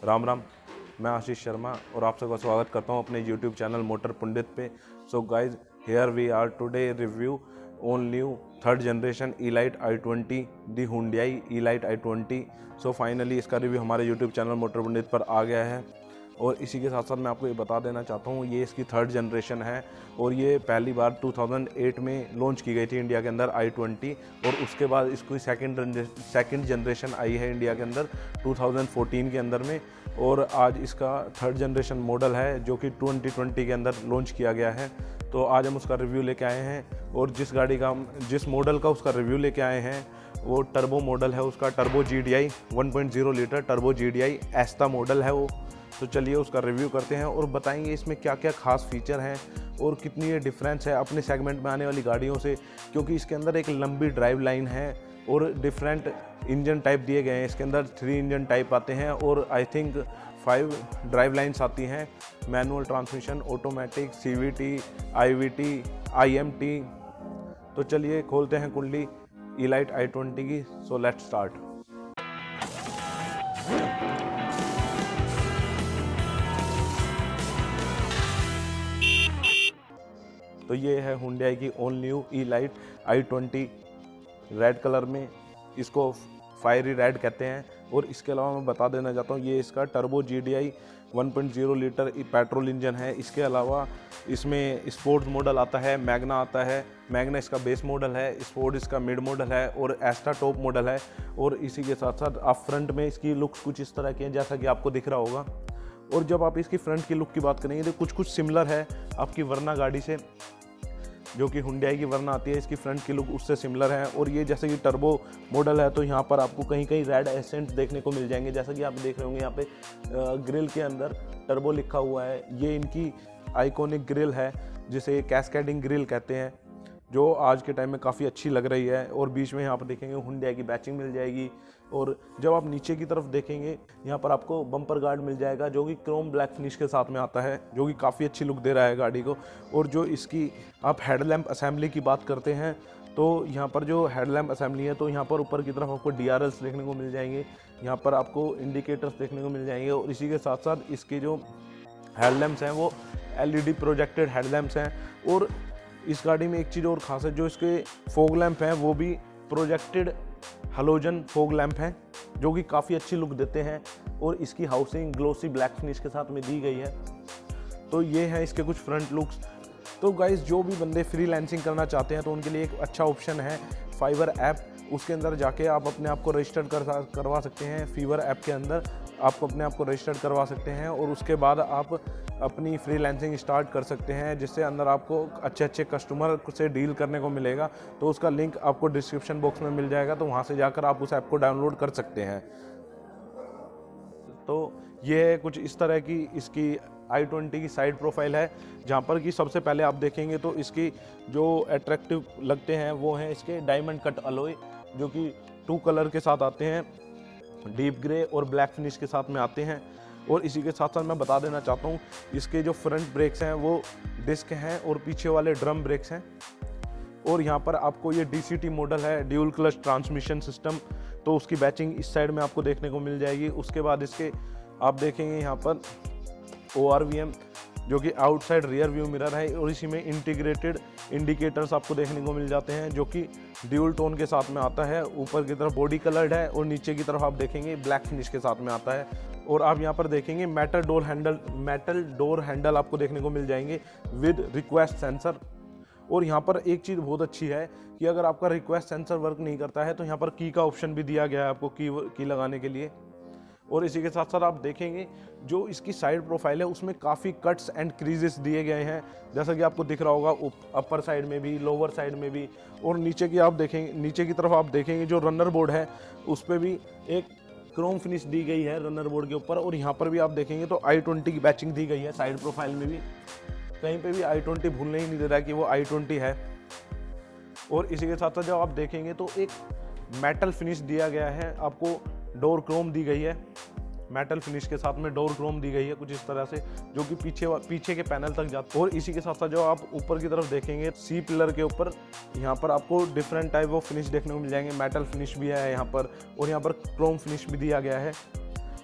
राम राम, मैं आशीष शर्मा और आप सबका स्वागत करता हूं अपने यूट्यूब चैनल मोटर पंडित पे। So guys, here we are today review on new third generation E-Lite i20 the Hyundai E-Lite i20। So finally इसका रिव्यू हमारे यूट्यूब चैनल मोटर पंडित पर आ गया है और इसी के साथ साथ मैं आपको ये बता देना चाहता हूँ, ये इसकी थर्ड जनरेशन है और ये पहली बार 2008 में लॉन्च की गई थी इंडिया के अंदर i20 और उसके बाद इसकी सेकंड जनरेशन आई है इंडिया के अंदर 2014 के अंदर में और आज इसका थर्ड जनरेशन मॉडल है जो कि 2020 के अंदर लॉन्च किया गया है। तो आज हम उसका रिव्यू लेके आए हैं और जिस मॉडल का उसका रिव्यू लेके आए हैं वो टर्बो मॉडल है, उसका turbo GDI 1.0 litre turbo GDI एस्टा model है वो। तो चलिए उसका रिव्यू करते हैं और बताएंगे इसमें क्या क्या खास फीचर हैं और कितनी ये डिफरेंस है अपने सेगमेंट में आने वाली गाड़ियों से, क्योंकि इसके अंदर एक लंबी ड्राइव लाइन है और डिफरेंट इंजन टाइप दिए गए हैं। इसके अंदर 3 इंजन टाइप आते हैं और आई थिंक 5 ड्राइव लाइन्स आती हैं, manual transmission, automatic, CVT, IVT, IMT। तो चलिए खोलते हैं कुंडली E-Lite i20 की। So let's start. तो ये है हुंडई की all new E-Lite i20 red colour में, इसको फायरी रेड कहते हैं। और इसके अलावा मैं बता देना चाहता हूँ ये इसका turbo GDI 1.0 litre petrol engine है। इसके अलावा इसमें स्पोर्ट्स मॉडल आता है, मैग्ना आता है, मैग्ना इसका बेस मॉडल है, स्पोर्ट इसका मिड मॉडल है और एस्टा टॉप मॉडल है। और इसी के साथ साथ आप फ्रंट में इसकी लुक्स कुछ इस तरह की हैं जैसा कि आपको दिख रहा होगा। और जब आप इसकी फ्रंट की लुक की बात करेंगे तो कुछ सिमिलर है आपकी वरना गाड़ी से, जो कि हुंडई की वरना आती है, इसकी फ्रंट की लुक उससे सिमिलर है। और ये जैसे कि टर्बो मॉडल है तो यहाँ पर आपको कहीं कहीं रेड एसेंट देखने को मिल जाएंगे, जैसा कि आप देख रहे होंगे यहाँ पे ग्रिल के अंदर टर्बो लिखा हुआ है। ये इनकी आइकॉनिक ग्रिल है जिसे कैस्केडिंग ग्रिल कहते हैं, जो आज के टाइम में काफ़ी अच्छी लग रही है। और बीच में यहाँ पर देखेंगे हुंडई की बैचिंग मिल जाएगी। और जब आप नीचे की तरफ देखेंगे यहाँ पर आपको बम्पर गार्ड मिल जाएगा जो कि क्रोम ब्लैक फिनिश के साथ में आता है, जो कि काफ़ी अच्छी लुक दे रहा है गाड़ी को। और जो इसकी आप हेडलैम्प असेंबली की बात करते हैं तो यहाँ पर जो हेडलैम्प असेंबली है तो यहाँ पर ऊपर की तरफ आपको DRLs देखने को मिल जाएंगे, यहाँ पर आपको इंडिकेटर्स देखने को मिल जाएंगे। और इसी के साथ साथ इसके जो हेडलैम्प्स हैं वो LED प्रोजेक्टेड हेडलैम्प्स हैं। और इस गाड़ी में एक चीज़ और खास है, जो इसके फॉग लैंप हैं वो भी प्रोजेक्टेड हैलोजन फॉग लैंप हैं जो कि काफ़ी अच्छी लुक देते हैं। और इसकी हाउसिंग ग्लोसी ब्लैक फिनिश के साथ में दी गई है। तो ये है इसके कुछ फ्रंट लुक्स। तो गाइस, जो भी बंदे फ्रीलांसिंग करना चाहते हैं तो उनके लिए एक अच्छा ऑप्शन है फाइवर ऐप। उसके अंदर जाके आप अपने आप को रजिस्टर्ड करवा सकते हैं। फीवर ऐप के अंदर आप अपने आप को रजिस्टर्ड करवा सकते हैं और उसके बाद आप अपनी फ्रीलांसिंग स्टार्ट कर सकते हैं, जिससे अंदर आपको अच्छे कस्टमर से डील करने को मिलेगा। तो उसका लिंक आपको डिस्क्रिप्शन बॉक्स में मिल जाएगा, तो वहाँ से जाकर आप उस ऐप को डाउनलोड कर सकते हैं। तो ये कुछ इस तरह की इसकी i20 की साइड प्रोफाइल है, जहाँ पर कि सबसे पहले आप देखेंगे तो इसकी जो अट्रैक्टिव लगते हैं वो हैं इसके डायमंड कट अलॉय, जो कि 2 कलर के साथ आते हैं, डीप ग्रे और ब्लैक फिनिश के साथ में आते हैं। और इसी के साथ साथ मैं बता देना चाहता हूँ इसके जो फ्रंट ब्रेक्स हैं वो डिस्क हैं और पीछे वाले ड्रम ब्रेक्स हैं। और यहाँ पर आपको ये DCT मॉडल है, ड्यूल क्लच ट्रांसमिशन सिस्टम, तो उसकी बैचिंग इस साइड में आपको देखने को मिल जाएगी। उसके बाद इसके आप देखेंगे यहाँ पर ORVM, जो कि आउटसाइड रियर व्यू मिरर है और इसी में इंटीग्रेटेड इंडिकेटर्स आपको देखने को मिल जाते हैं, जो कि ड्यूल टोन के साथ में आता है। ऊपर की तरफ बॉडी कलर्ड है और नीचे की तरफ आप देखेंगे ब्लैक फिनिश के साथ में आता है। और आप यहाँ पर देखेंगे मेटल डोर हैंडल आपको देखने को मिल जाएंगे विद रिक्वेस्ट सेंसर। और यहाँ पर एक चीज़ बहुत अच्छी है कि अगर आपका रिक्वेस्ट सेंसर वर्क नहीं करता है तो यहाँ पर की का ऑप्शन भी दिया गया है आपको की लगाने के लिए। और इसी के साथ साथ आप देखेंगे जो इसकी साइड प्रोफाइल है उसमें काफ़ी कट्स एंड क्रीजेस दिए गए हैं, जैसा कि आपको दिख रहा होगा अपर साइड में भी, लोअर साइड में भी। और नीचे की तरफ आप देखेंगे जो रनर बोर्ड है उस पर भी एक क्रोम फिनिश दी गई है रनर बोर्ड के ऊपर। और यहाँ पर भी आप देखेंगे तो i20 की बैचिंग दी गई है साइड प्रोफाइल में भी, कहीं पे भी i20 भूलने ही नहीं दे रहा है कि वो i20 है। और इसी के साथ साथ जब आप देखेंगे तो एक मेटल फिनिश दिया गया है आपको, डोर क्रोम दी गई है, मेटल फिनिश के साथ में डोर क्रोम दी गई है कुछ इस तरह से, जो कि पीछे के पैनल तक जाता है। और इसी के साथ साथ जो आप ऊपर की तरफ देखेंगे सी पिलर के ऊपर यहाँ पर आपको डिफरेंट टाइप ऑफ फिनिश देखने को मिल जाएंगे, मेटल फिनिश भी है यहाँ पर और यहाँ पर क्रोम फिनिश भी दिया गया है।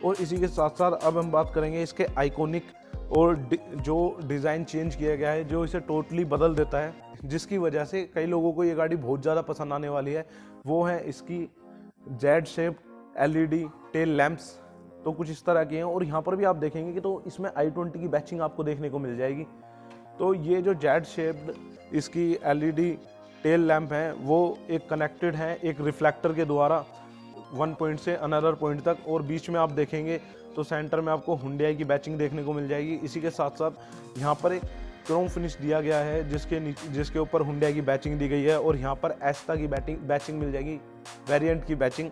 और इसी के साथ साथ अब हम बात करेंगे इसके आइकॉनिक और जो डिज़ाइन चेंज किया गया है, जो इसे टोटली बदल देता है, जिसकी वजह से कई लोगों को ये गाड़ी बहुत ज़्यादा पसंद आने वाली है। वो है इसकी Z shape LED tail lamps, तो कुछ इस तरह के हैं। और यहाँ पर भी आप देखेंगे कि तो इसमें i20 की बैचिंग आपको देखने को मिल जाएगी। तो ये जो जेड शेप्ड इसकी LED टेल लैंप है वो एक कनेक्टेड है एक रिफ्लेक्टर के द्वारा वन पॉइंट से अनदर पॉइंट तक, और बीच में आप देखेंगे तो सेंटर में आपको हुंडई की बैचिंग देखने को मिल जाएगी। इसी के साथ साथ यहाँ पर एक क्रोम फिनिश दिया गया है जिसके ऊपर हुंडई की बैचिंग दी गई है, और यहाँ पर एस्टा की बैचिंग मिल जाएगी, वेरिएंट की बैचिंग।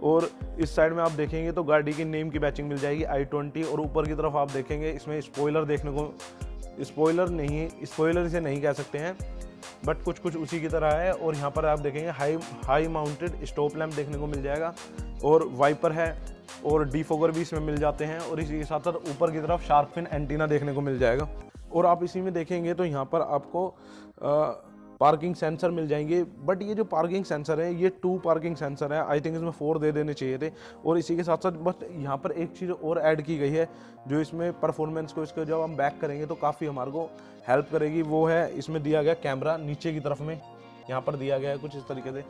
और इस साइड में आप देखेंगे तो गाड़ी की नेम की बैचिंग मिल जाएगी i20। और ऊपर की तरफ आप देखेंगे इसमें स्पॉइलर देखने को, स्पॉइलर इसे नहीं कह सकते हैं, बट कुछ उसी की तरह है। और यहाँ पर आप देखेंगे हाई माउंटेड स्टॉप लैंप देखने को मिल जाएगा, और वाइपर है, और डिफोगर भी इसमें मिल जाते हैं। और इसी के साथ साथ ऊपर की तरफ शार्क फिन एंटीना देखने को मिल जाएगा। और आप इसी में देखेंगे तो यहाँ पर आपको पार्किंग सेंसर मिल जाएंगे, बट ये जो पार्किंग सेंसर है ये 2 पार्किंग सेंसर है, आई थिंक इसमें 4 दे देने चाहिए थे। और इसी के साथ साथ बस यहाँ पर एक चीज़ और ऐड की गई है जो इसमें परफॉर्मेंस को, इसको जब हम बैक करेंगे तो काफ़ी हमारे को हेल्प करेगी। वो है इसमें दिया गया कैमरा नीचे की तरफ में, यहाँ पर दिया गया है कुछ इस तरीके से।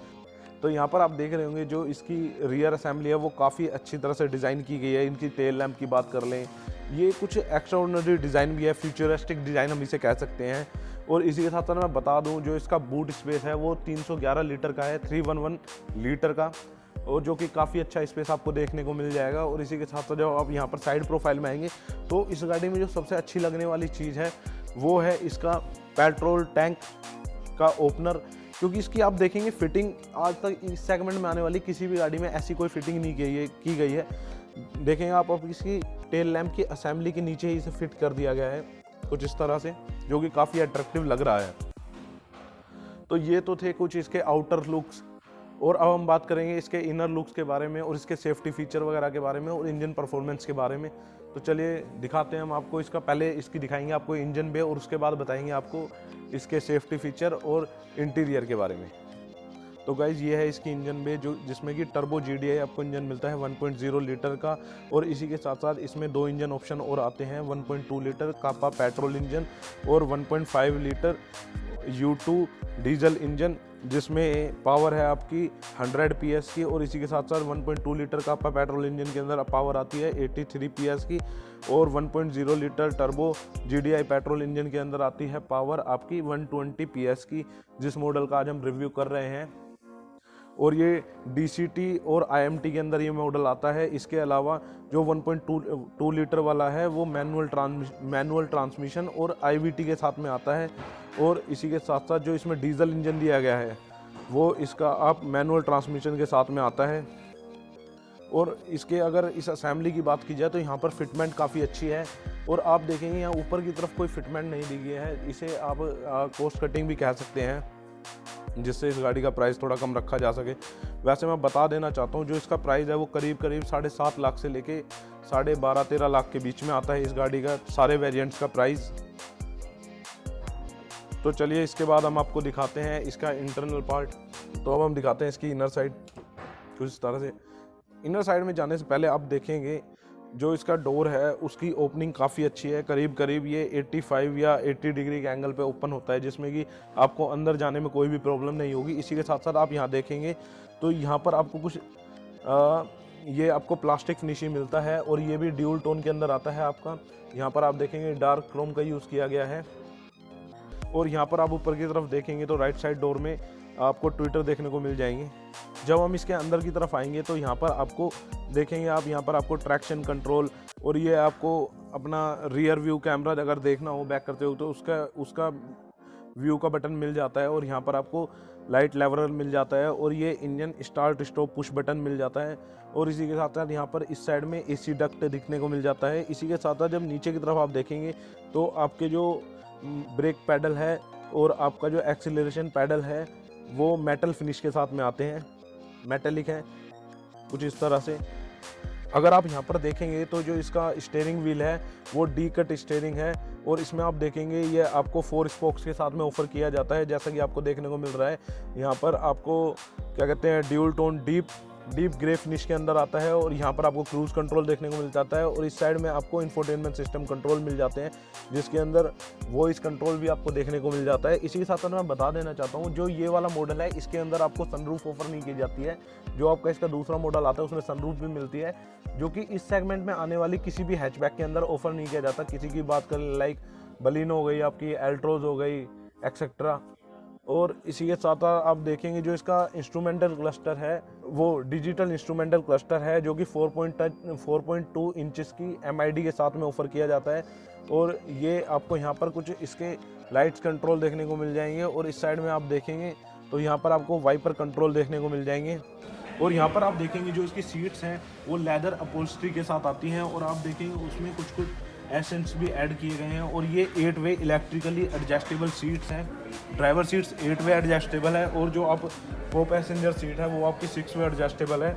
तो यहाँ पर आप देख रहे होंगे जो इसकी रियर असेंबली है वो काफ़ी अच्छी तरह से डिज़ाइन की गई है। इनकी टेल लैंप की बात कर लें, ये कुछ एक्स्ट्राऑर्डिनरी डिज़ाइन भी है, फ्यूचरिस्टिक डिज़ाइन हम इसे कह सकते हैं। और इसी के साथ साथ मैं बता दूं जो इसका बूट स्पेस है वो 311 लीटर का है, 311 लीटर का, और जो कि काफ़ी अच्छा स्पेस आपको देखने को मिल जाएगा। और इसी के साथ साथ जब आप यहाँ पर साइड प्रोफाइल में आएंगे तो इस गाड़ी में जो सबसे अच्छी लगने वाली चीज़ है वो है इसका पेट्रोल टैंक का ओपनर, क्योंकि इसकी आप देखेंगे फिटिंग आज तक इस सेगमेंट में आने वाली किसी भी गाड़ी में ऐसी कोई फिटिंग नहीं की गई है। देखेंगे आप इसकी टेल लैंप की असेंबली के नीचे ही इसे फिट कर दिया गया है कुछ इस तरह से, जो कि काफ़ी अट्रैक्टिव लग रहा है। तो ये तो थे कुछ इसके आउटर लुक्स, और अब हम बात करेंगे इसके इनर लुक्स के बारे में और इसके सेफ्टी फीचर वगैरह के बारे में और इंजन परफॉर्मेंस के बारे में। तो चलिए दिखाते हैं हम आपको इसका, पहले इसकी दिखाएंगे आपको इंजन बे, और उसके बाद बताएंगे आपको इसके सेफ्टी फीचर और इंटीरियर के बारे में। तो गाइज़ ये है इसकी इंजन बे जिसमें कि टर्बो GDI आपको इंजन मिलता है 1.0 लीटर का, और इसी के साथ साथ इसमें 2 इंजन ऑप्शन और आते हैं, 1.2 लीटर कापा पेट्रोल इंजन और 1.5 लीटर U2 डीजल इंजन, जिसमें पावर है आपकी 100 PS की। और इसी के साथ साथ 1.2 लीटर कापा पेट्रोल इंजन के अंदर पावर आती है 83 PS की, और 1.0 litre turbo GDI petrol engine के अंदर आती है पावर आपकी 120 PS की, जिस मॉडल का आज हम रिव्यू कर रहे हैं। और ये DCT और IMT के अंदर ये मॉडल आता है। इसके अलावा जो 1.2 लीटर वाला है वो मैनुअल ट्रांसमिशन और IVT के साथ में आता है। और इसी के साथ साथ जो इसमें डीजल इंजन दिया गया है वो इसका आप मैनुअल ट्रांसमिशन के साथ में आता है। और इसके अगर इस असेंबली की बात की जाए तो यहाँ पर फिटमेंट काफ़ी अच्छी है, और आप देखेंगे यहाँ ऊपर की तरफ कोई फिटमेंट नहीं दी गई है। इसे आप कॉस्ट कटिंग भी कह सकते हैं, जिससे इस गाड़ी का प्राइस थोड़ा कम रखा जा सके। वैसे मैं बता देना चाहता हूँ जो इसका प्राइस है वो करीब 7.5 लाख से लेके 12.5-13 लाख के बीच में आता है इस गाड़ी का सारे वेरिएंट्स का प्राइस। तो चलिए इसके बाद हम आपको दिखाते हैं इसका इंटरनल पार्ट। तो अब हम दिखाते हैं इसकी इनर साइड कुछ इस तरह से। इनर साइड में जाने से पहले आप देखेंगे जो इसका डोर है उसकी ओपनिंग काफ़ी अच्छी है, करीब ये 85 या 80 डिग्री के एंगल पे ओपन होता है, जिसमें कि आपको अंदर जाने में कोई भी प्रॉब्लम नहीं होगी। इसी के साथ साथ आप यहाँ देखेंगे तो यहाँ पर आपको कुछ ये आपको प्लास्टिक फिनिशिंग मिलता है, और ये भी ड्यूल टोन के अंदर आता है आपका। यहाँ पर आप देखेंगे डार्क क्रोम का यूज़ किया गया है। और यहाँ पर आप ऊपर की तरफ देखेंगे तो राइट साइड डोर में आपको ट्विटर देखने को मिल जाएंगे। जब हम इसके अंदर की तरफ आएंगे तो यहाँ पर आपको देखेंगे आप यहाँ पर आपको ट्रैक्शन कंट्रोल, और ये आपको अपना रियर व्यू कैमरा अगर देखना हो बैक करते हो तो उसका व्यू का बटन मिल जाता है। और यहाँ पर आपको लाइट लेवलर मिल जाता है, और ये engine start stop push button मिल जाता है। और इसी के साथ साथ यहाँ पर इस साइड में AC डक्ट दिखने को मिल जाता है। इसी के साथ साथ जब नीचे की तरफ आप देखेंगे तो आपके जो ब्रेक पैडल है और आपका जो एक्सीलरेशन पैडल है वो मेटल फिनिश के साथ में आते हैं, मेटेलिक है कुछ इस तरह से। अगर आप यहाँ पर देखेंगे तो जो इसका स्टीयरिंग व्हील है वो डी कट स्टीयरिंग है, और इसमें आप देखेंगे ये आपको 4 स्पोक्स के साथ में ऑफर किया जाता है, जैसा कि आपको देखने को मिल रहा है। यहाँ पर आपको क्या कहते हैं dual tone deep deep grey finish के अंदर आता है और यहाँ पर आपको क्रूज कंट्रोल देखने को मिल जाता है और इस साइड में आपको इंफोटेनमेंट सिस्टम कंट्रोल मिल जाते हैं, जिसके अंदर वॉइस कंट्रोल भी आपको देखने को मिल जाता है। इसी के साथ साथ मैं बता देना चाहता हूँ, जो ये वाला मॉडल है इसके अंदर आपको सनरूफ ऑफर नहीं की जाती है। जो आपका इसका दूसरा मॉडल आता है उसमें सनरूफ भी मिलती है, जो कि इस सेगमेंट में आने वाली किसी भी हैचबैक के अंदर ऑफर नहीं किया जाता। किसी की बात करें लाइक बलिनो हो गई, आपकी एल्ट्रोज हो गई, एक्सेट्रा। और इसी के साथ आप देखेंगे जो इसका इंस्ट्रूमेंटल क्लस्टर है वो डिजिटल इंस्ट्रूमेंटल क्लस्टर है, जो कि 4.2 इंचेस की MID के साथ में ऑफर किया जाता है। और ये आपको यहाँ पर कुछ इसके लाइट्स कंट्रोल देखने को मिल जाएंगे और इस साइड में आप देखेंगे तो यहाँ पर आपको वाइपर कंट्रोल देखने को मिल जाएंगे। और यहाँ पर आप देखेंगे जो इसकी सीट्स हैं वो लेदर अपहोल्स्ट्री के साथ आती हैं और आप देखेंगे उसमें कुछ एसेंस भी ऐड किए गए हैं। और ये 8 वे इलेक्ट्रिकली एडजस्टेबल सीट्स हैं। ड्राइवर सीट्स 8 वे एडजस्टेबल है और जो आप को पैसेंजर सीट है वो आपकी 6 वे एडजस्टेबल है।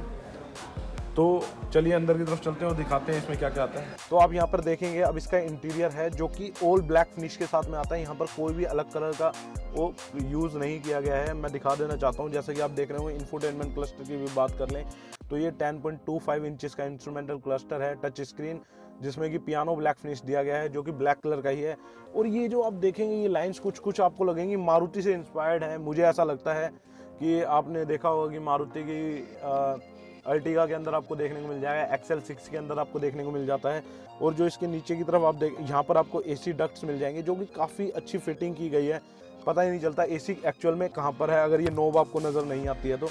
तो चलिए अंदर की तरफ चलते हैं और दिखाते हैं इसमें क्या क्या आता है। तो आप यहाँ पर देखेंगे अब इसका इंटीरियर है जो कि ऑल ब्लैक फिनिश के साथ में आता है। यहाँ पर कोई भी अलग कलर का वो यूज़ नहीं किया गया है। मैं दिखा देना चाहता हूँ, जैसे कि आप देख रहे हो इंफोटेनमेंट क्लस्टर की भी बात कर लें तो ये 10.25 इंचेस का इंस्ट्रूमेंटल क्लस्टर है, टच स्क्रीन, जिसमें कि पियानो ब्लैक फिनिश दिया गया है जो कि ब्लैक कलर का ही है। और ये जो आप देखेंगे ये लाइंस कुछ आपको लगेंगी मारुति से इंस्पायर्ड है। मुझे ऐसा लगता है कि आपने देखा होगा कि मारुति की अर्टिगा के अंदर आपको देखने को मिल जाएगा, XL6 के अंदर आपको देखने को मिल जाता है। और जो इसके नीचे की तरफ आप देख, यहाँ पर आपको AC डक्ट्स मिल जाएंगे जो कि काफ़ी अच्छी फिटिंग की गई है। पता ही नहीं चलता AC एक्चुअल में कहाँ पर है अगर ये नोब आपको नज़र नहीं आती है तो।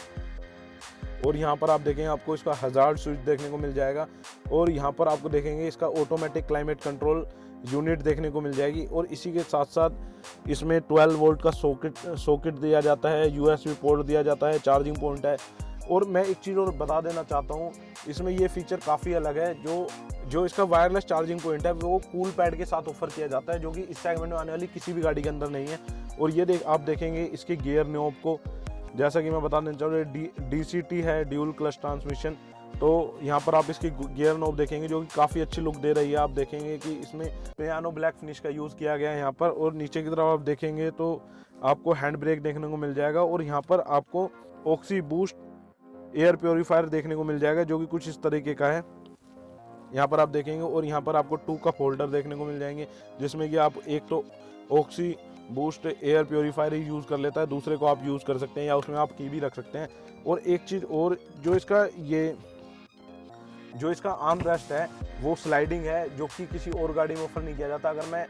और यहाँ पर आप देखेंगे आपको इसका हज़ार्ड स्विच देखने को मिल जाएगा और यहाँ पर आपको देखेंगे इसका ऑटोमेटिक क्लाइमेट कंट्रोल यूनिट देखने को मिल जाएगी। और इसी के साथ साथ इसमें 12 वोल्ट का सॉकेट दिया जाता है, USB पोर्ट दिया जाता है, चार्जिंग पॉइंट है। और मैं एक चीज़ और बता देना चाहता हूँ, इसमें ये फीचर काफ़ी अलग है। जो इसका वायरलेस चार्जिंग पॉइंट है वो कूल पैड के साथ ऑफर किया जाता है, जो कि इस सेगमेंट में आने वाली किसी भी गाड़ी के अंदर नहीं है। और ये आप देखेंगे इसके गियर नॉब को, जैसा कि मैं बता देना चाहूँ DCT है, ड्यूल क्लच ट्रांसमिशन। तो यहाँ पर आप इसकी गियर नॉब देखेंगे जो कि काफ़ी अच्छी लुक दे रही है। आप देखेंगे कि इसमें पियानो ब्लैक फिनिश का यूज़ किया गया है यहाँ पर। और नीचे की तरफ आप देखेंगे तो आपको हैंड ब्रेक देखने को मिल जाएगा और यहाँ पर आपको ऑक्सी बूस्ट एयर प्योरीफायर देखने को मिल जाएगा जो कि कुछ इस तरीके का है, यहाँ पर आप देखेंगे। और यहाँ पर आपको 2 कप होल्डर देखने को मिल जाएंगे, जिसमें कि आप एक तो ऑक्सी बूस्ट एयर प्योरीफायर ही यूज़ कर लेता है, दूसरे को आप यूज़ कर सकते हैं या उसमें आप की भी रख सकते हैं। और एक चीज़ और, जो इसका आर्म रेस्ट है वो स्लाइडिंग है, जो कि किसी और गाड़ी में ऑफर नहीं किया जाता। अगर मैं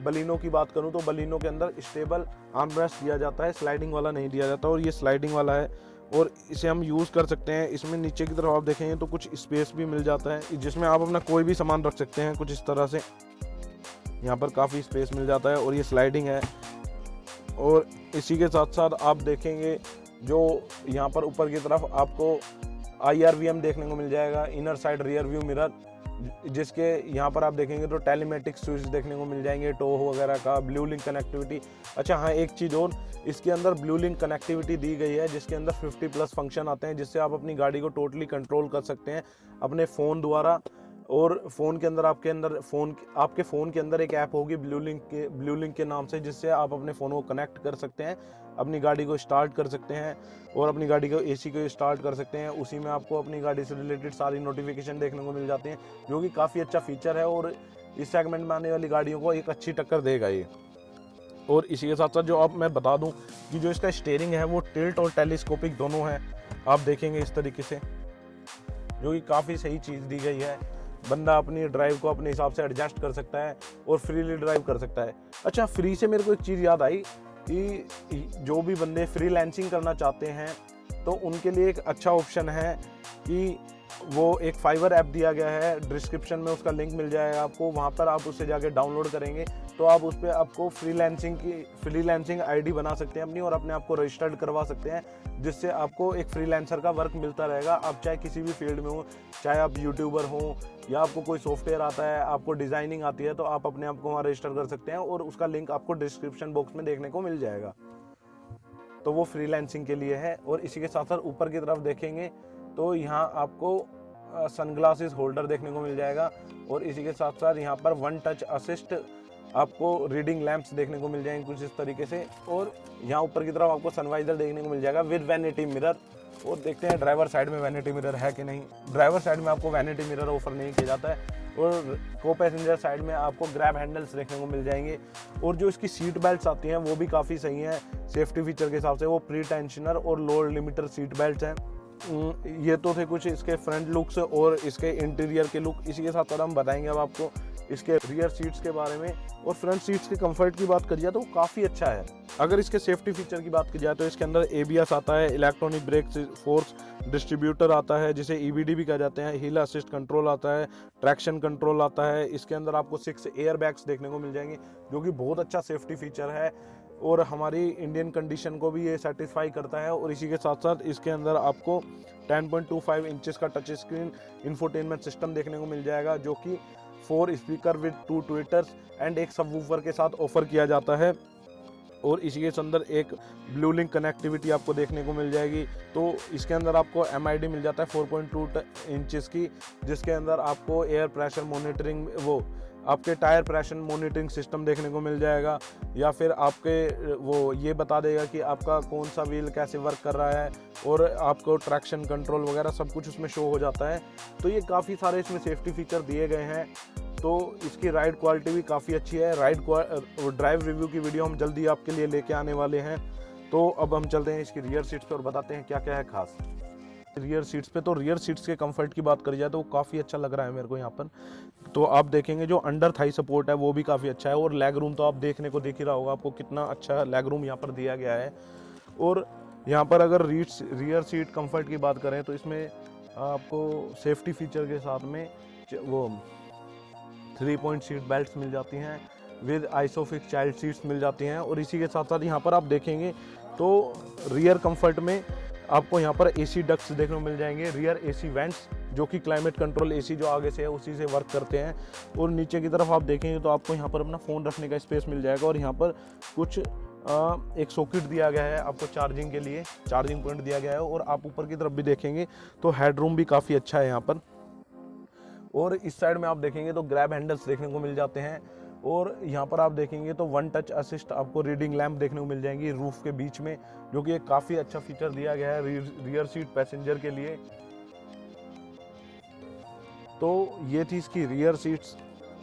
बलिनो की बात करूं तो बलिनो के अंदर स्टेबल आर्म रेस्ट दिया जाता है, स्लाइडिंग वाला नहीं दिया जाता। और ये स्लाइडिंग वाला है और इसे हम यूज़ कर सकते हैं। इसमें नीचे की तरफ आप देखेंगे तो कुछ स्पेस भी मिल जाता है, जिसमें आप अपना कोई भी सामान रख सकते हैं कुछ इस तरह से। यहाँ पर काफ़ी स्पेस मिल जाता है और ये स्लाइडिंग है। और इसी के साथ साथ आप देखेंगे जो यहाँ पर ऊपर की तरफ आपको IRVM देखने को मिल जाएगा, inner side rear view mirror, जिसके यहाँ पर आप देखेंगे तो टेलीमेटिक स्विच देखने को मिल जाएंगे, टो वगैरह का, ब्लू लिंक कनेक्टिविटी। अच्छा हाँ, एक चीज़ और, इसके अंदर ब्लू लिंक कनेक्टिविटी दी गई है जिसके अंदर 50+ फंक्शन आते हैं, जिससे आप अपनी गाड़ी को टोटली कंट्रोल कर सकते हैं अपने फ़ोन द्वारा। और फ़ोन के अंदर आपके फ़ोन के अंदर एक ऐप होगी ब्लू लिंक के नाम से, जिससे आप अपने फ़ोन को कनेक्ट कर सकते हैं, अपनी गाड़ी को स्टार्ट कर सकते हैं और अपनी गाड़ी को AC को स्टार्ट कर सकते हैं। उसी में आपको अपनी गाड़ी से रिलेटेड सारी नोटिफिकेशन देखने को मिल जाती हैं, जो कि काफ़ी अच्छा फीचर है और इस सेगमेंट में आने वाली गाड़ियों को एक अच्छी टक्कर देगा ये। और इसी के साथ साथ जो आप मैं बता दूं कि जो इसका स्टीयरिंग है वो टिल्ट और टेलीस्कोपिक दोनों है, आप देखेंगे इस तरीके से, जो कि काफ़ी सही चीज़ दी गई है। बंदा अपनी ड्राइव को अपने हिसाब से एडजस्ट कर सकता है और फ्रीली ड्राइव कर सकता है। अच्छा, फ्री से मेरे को एक चीज़ याद आई कि जो भी बंदे फ्रीलांसिंग करना चाहते हैं तो उनके लिए एक अच्छा ऑप्शन है कि वो एक फाइवर ऐप दिया गया है, डिस्क्रिप्शन में उसका लिंक मिल जाएगा आपको, वहाँ पर आप उससे जाके डाउनलोड करेंगे तो आप उस पर आपको फ्रीलांसिंग आईडी बना सकते हैं अपनी और अपने आप को रजिस्टर्ड करवा सकते हैं, जिससे आपको एक फ्रीलांसर का वर्क मिलता रहेगा। आप चाहे किसी भी फील्ड में हो, चाहे आप यूट्यूबर हो या आपको कोई सॉफ्टवेयर आता है, आपको डिज़ाइनिंग आती है, तो आप अपने आप को वहाँ रजिस्टर कर सकते हैं और उसका लिंक आपको डिस्क्रिप्शन बॉक्स में देखने को मिल जाएगा। तो वो फ्रीलांसिंग के लिए है। और इसी के साथ साथ ऊपर की तरफ देखेंगे तो यहाँ आपको सनग्लासेस होल्डर देखने को मिल जाएगा और इसी के साथ साथ यहाँ पर 1 टच असिस्ट आपको रीडिंग लैंप्स देखने को मिल जाएंगे कुछ इस तरीके से। और यहाँ ऊपर की तरफ आपको सनवाइजर देखने को मिल जाएगा विद वैनिटी मिरर, और देखते हैं ड्राइवर साइड में वैनिटी मिरर है कि नहीं। ड्राइवर साइड में आपको वैनिटी मिरर ऑफर नहीं किया जाता है। और को पैसेंजर साइड में आपको ग्रैब हैंडल्स देखने को मिल जाएंगे। और जो इसकी सीट बेल्ट्स आती हैं वो भी काफ़ी सही हैं सेफ्टी फीचर के हिसाब से। वो प्री टेंशनर और लोड लिमिटर सीट बेल्ट्स हैं। ये तो थे कुछ इसके फ्रंट लुक्स और इसके इंटीरियर के लुक। इसी के साथ हम बताएंगे अब आपको इसके रियर सीट्स के बारे में। और फ्रंट सीट्स के कंफर्ट की बात करी जाए तो वो काफ़ी अच्छा है। अगर इसके सेफ्टी फीचर की बात की जाए तो इसके अंदर ABS आता है, इलेक्ट्रॉनिक ब्रेक फोर्स डिस्ट्रीब्यूटर आता है जिसे EBD भी कहा जाते हैं, हिल असिस्ट कंट्रोल आता है, ट्रैक्शन कंट्रोल आता है। इसके अंदर आपको 6 एयर बैग्स देखने को मिल जाएंगे जो कि बहुत अच्छा सेफ्टी फीचर है और हमारी इंडियन कंडीशन को भी ये सेटिस्फाई करता है। और इसी के साथ साथ इसके अंदर आपको 10.25 इंचेस का टच स्क्रीन इंफोटेनमेंट सिस्टम देखने को मिल जाएगा जो कि 4 स्पीकर विद 2 ट्विटर्स एंड एक सबवूफर के साथ ऑफर किया जाता है। और इसी के अंदर एक ब्लू लिंक कनेक्टिविटी आपको देखने को मिल जाएगी। तो इसके अंदर आपको MID मिल जाता है 4.2 इंचेस की, जिसके अंदर आपको एयर प्रेशर मॉनिटरिंग, वो आपके टायर प्रेशर मॉनिटरिंग सिस्टम देखने को मिल जाएगा, या फिर आपके वो ये बता देगा कि आपका कौन सा व्हील कैसे वर्क कर रहा है, और आपको ट्रैक्शन कंट्रोल वगैरह सब कुछ उसमें शो हो जाता है। तो ये काफ़ी सारे इसमें सेफ्टी फीचर दिए गए हैं। तो इसकी राइड क्वालिटी भी काफ़ी अच्छी है। ड्राइव रिव्यू की वीडियो हम जल्दी आपके लिए लेके आने वाले हैं। तो अब हम चलते हैं इसकी रियर सीट्स पे और बताते हैं क्या क्या है खास रियर सीट्स पे। तो रियर सीट्स के कंफर्ट की बात करी जाए तो वो काफ़ी अच्छा लग रहा है मेरे को यहाँ पर। तो आप देखेंगे जो अंडर थाई सपोर्ट है वो भी काफ़ी अच्छा है। और लेग रूम तो आप देखने को दिख ही रहा होगा आपको कितना अच्छा लेग रूम यहाँ पर दिया गया है। और यहाँ पर अगर रियर सीट कंफर्ट की बात करें तो इसमें आपको सेफ्टी फीचर के साथ में वो 3 पॉइंट सीट बेल्ट्स मिल जाती हैं, विद आइसोफिक्स चाइल्ड सीट्स मिल जाती हैं। और इसी के साथ साथ यहाँ पर आप देखेंगे तो रियर कंफर्ट में आपको यहाँ पर AC डक्ट्स देखने को मिल जाएंगे, रियर AC वेंट्स जो कि क्लाइमेट कंट्रोल AC जो आगे से है उसी से वर्क करते हैं। और नीचे की तरफ आप देखेंगे तो आपको यहाँ पर अपना फ़ोन रखने का स्पेस मिल जाएगा। और यहाँ पर कुछ एक सॉकेट दिया गया है आपको चार्जिंग के लिए, चार्जिंग पॉइंट दिया गया है। और आप ऊपर की तरफ भी देखेंगे तो हेडरूम भी काफ़ी अच्छा है यहाँ पर। और इस साइड में आप देखेंगे तो ग्रैब हैंडल्स देखने को मिल जाते हैं। और यहाँ पर आप देखेंगे तो 1 टच असिस्ट आपको रीडिंग लैंप देखने को मिल जाएंगी रूफ के बीच में, जो कि एक काफ़ी अच्छा फीचर दिया गया है रियर सीट पैसेंजर के लिए। तो ये थी इसकी रियर सीट्स।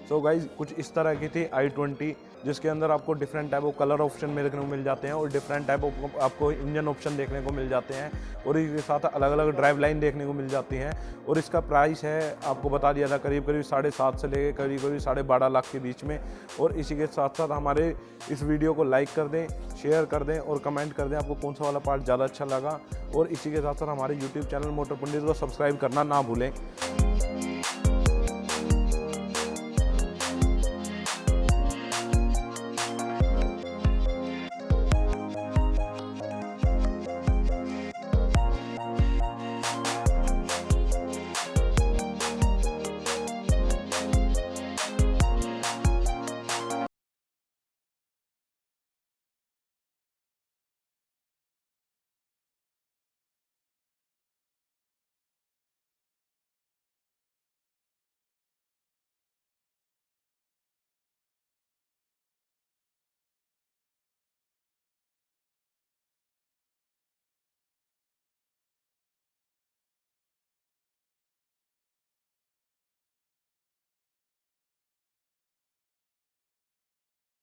सो गाइज कुछ इस तरह की थी i20, जिसके अंदर आपको different type of colour option देखने को मिल जाते हैं और डिफरेंट टाइप ऑफ आपको इंजन ऑप्शन देखने को मिल जाते हैं। और इसके साथ अलग अलग ड्राइव लाइन देखने को मिल जाती हैं। और इसका प्राइस है आपको बता दिया था करीब 7.5 से लेकर करीब 12.5 लाख के बीच में। और इसी के साथ साथ हमारे इस वीडियो को लाइक कर दें, शेयर कर दें और कमेंट कर दें आपको कौन सा वाला पार्ट ज़्यादा अच्छा लगा। और इसी के साथ साथ हमारे YouTube चैनल मोटर पंडित को सब्सक्राइब करना ना भूलें।